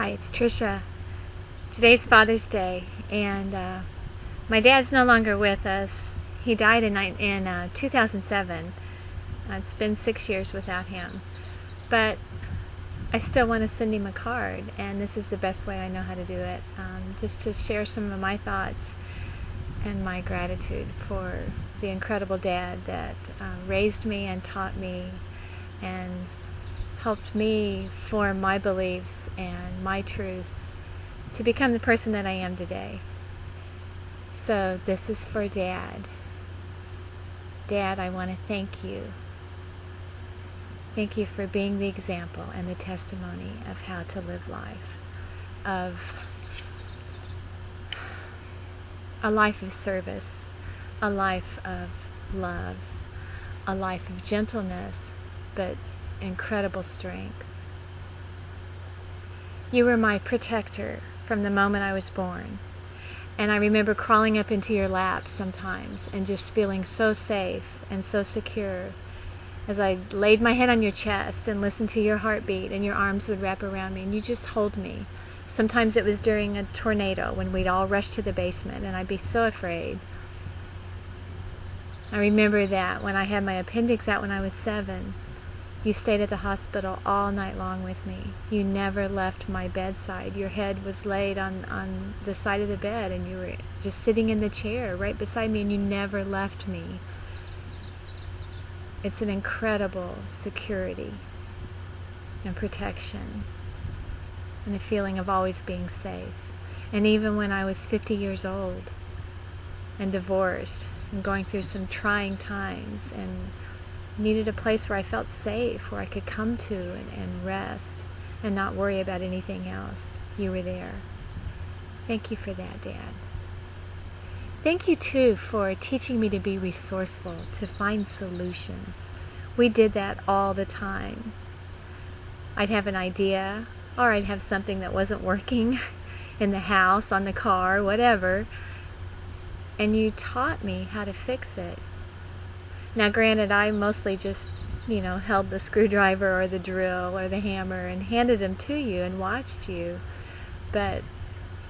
Hi, it's Tricia. Today's Father's Day, and my dad's no longer with us. He died in 2007. It's been 6 years without him. But I still want to send him a card, and this is the best way I know how to do it, just to share some of my thoughts and my gratitude for the incredible dad that raised me and taught me and helped me form my beliefs and my truths to become the person that I am today. So this is for Dad. Dad, I want to thank you. Thank you for being the example and the testimony of how to live life, of a life of service, a life of love, a life of gentleness, but incredible strength. You were my protector from the moment I was born. And I remember crawling up into your lap sometimes and just feeling so safe and so secure as I laid my head on your chest and listened to your heartbeat, and your arms would wrap around me and you just hold me. Sometimes it was during a tornado when we'd all rush to the basement and I'd be so afraid. I remember that when I had my appendix out when I was 7, you stayed at the hospital all night long with me. You never left my bedside. Your head was laid on the side of the bed and you were just sitting in the chair right beside me, and you never left me. It's an incredible security and protection and a feeling of always being safe. And even when I was 50 years old and divorced and going through some trying times and needed a place where I felt safe, where I could come to and rest and not worry about anything else, you were there. Thank you for that, Dad. Thank you too for teaching me to be resourceful, to find solutions. We did that all the time. I'd have an idea, or I'd have something that wasn't working in the house, on the car, whatever, and you taught me how to fix it. Now granted, I mostly just, held the screwdriver or the drill or the hammer and handed them to you and watched you, but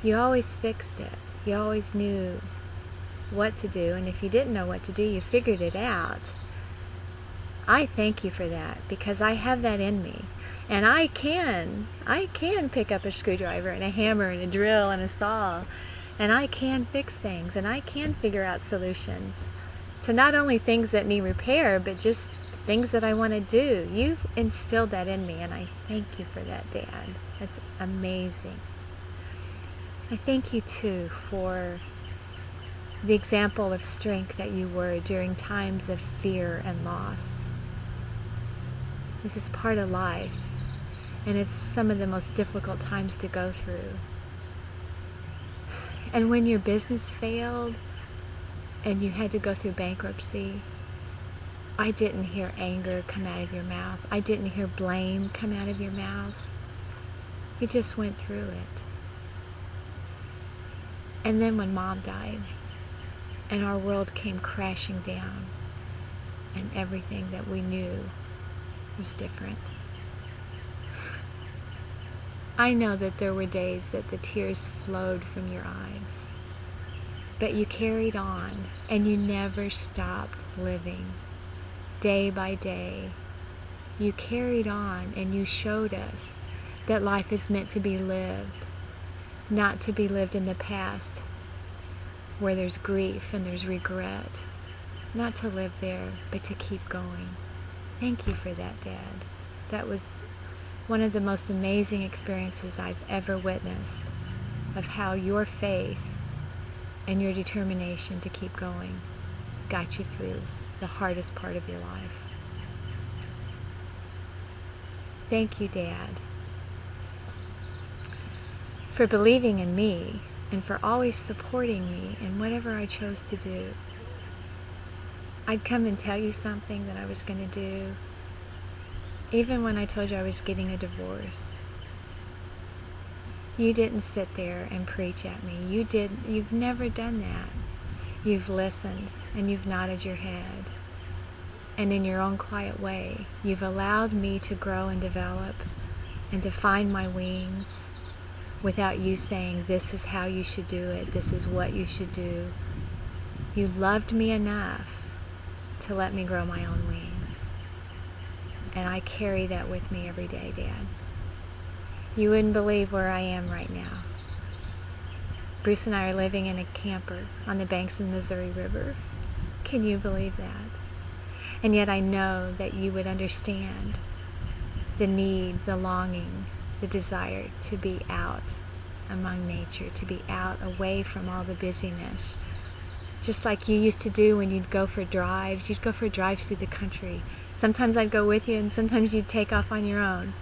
you always fixed it. You always knew what to do, and if you didn't know what to do, you figured it out. I thank you for that, because I have that in me, and I can pick up a screwdriver and a hammer and a drill and a saw, and I can fix things, and I can figure out solutions to not only things that need repair, but just things that I want to do. You've instilled that in me, and I thank you for that, Dad. That's amazing. I thank you too for the example of strength that you were during times of fear and loss. This is part of life, and it's some of the most difficult times to go through. And when your business failed and you had to go through bankruptcy, I didn't hear anger come out of your mouth. I didn't hear blame come out of your mouth. You just went through it. And then when Mom died, and our world came crashing down, and everything that we knew was different, I know that there were days that the tears flowed from your eyes, but you carried on, and you never stopped living. Day by day, you carried on, and you showed us that life is meant to be lived, not to be lived in the past, where there's grief and there's regret. Not to live there, but to keep going. Thank you for that, Dad. That was one of the most amazing experiences I've ever witnessed, of how your faith and your determination to keep going got you through the hardest part of your life. Thank you, Dad, for believing in me and for always supporting me in whatever I chose to do. I'd come and tell you something that I was going to do, even when I told you I was getting a divorce. You didn't sit there and preach at me. You've never done that. You've listened and you've nodded your head. And in your own quiet way, you've allowed me to grow and develop and to find my wings without you saying, this is how you should do it, this is what you should do. You loved me enough to let me grow my own wings. And I carry that with me every day, Dad. You wouldn't believe where I am right now. Bruce and I are living in a camper on the banks of the Missouri River. Can you believe that? And yet I know that you would understand the need, the longing, the desire to be out among nature, to be out away from all the busyness. Just like you used to do when you'd go for drives. You'd go for drives through the country. Sometimes I'd go with you, and sometimes you'd take off on your own.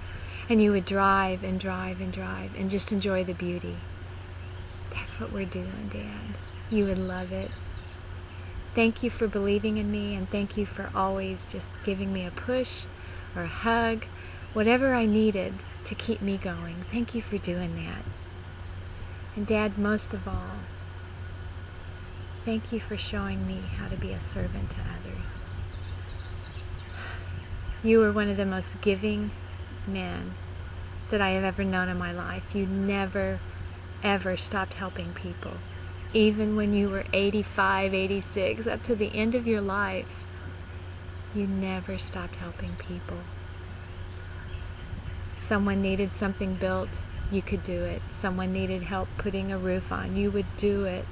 And you would drive and drive and drive and just enjoy the beauty. That's what we're doing, Dad. You would love it. Thank you for believing in me, and thank you for always just giving me a push or a hug, whatever I needed to keep me going. Thank you for doing that. And Dad, most of all, thank you for showing me how to be a servant to others. You were one of the most giving men that I have ever known in my life. You never, ever stopped helping people. Even when you were 85, 86, up to the end of your life, you never stopped helping people. Someone needed something built, you could do it. Someone needed help putting a roof on, you would do it.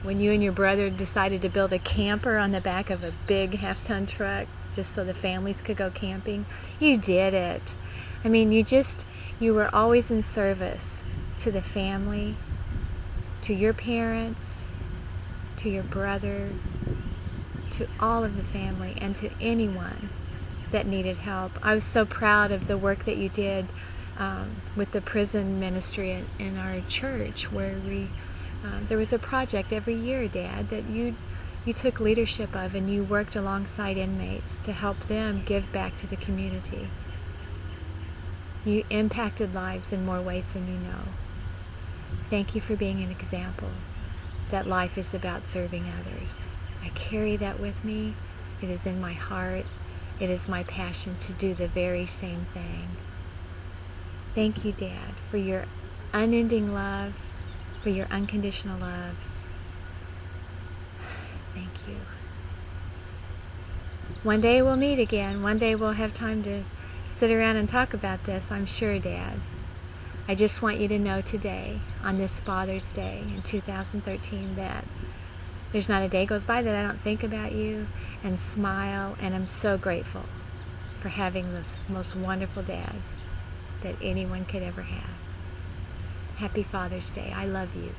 When you and your brother decided to build a camper on the back of a big half-ton truck just so the families could go camping, you did it. I mean, you were always in service to the family, to your parents, to your brother, to all of the family, and to anyone that needed help. I was so proud of the work that you did with the prison ministry in our church, where there was a project every year, Dad, that you took leadership of, and you worked alongside inmates to help them give back to the community. You impacted lives in more ways than you know. Thank you for being an example that life is about serving others. I carry that with me. It is in my heart. It is my passion to do the very same thing. Thank you, Dad, for your unending love, for your unconditional love. Thank you. One day we'll meet again. One day we'll have time to sit around and talk about this, I'm sure, Dad. I just want you to know today, on this Father's Day in 2013, that there's not a day goes by that I don't think about you and smile, and I'm so grateful for having this most wonderful dad that anyone could ever have. Happy Father's Day. I love you.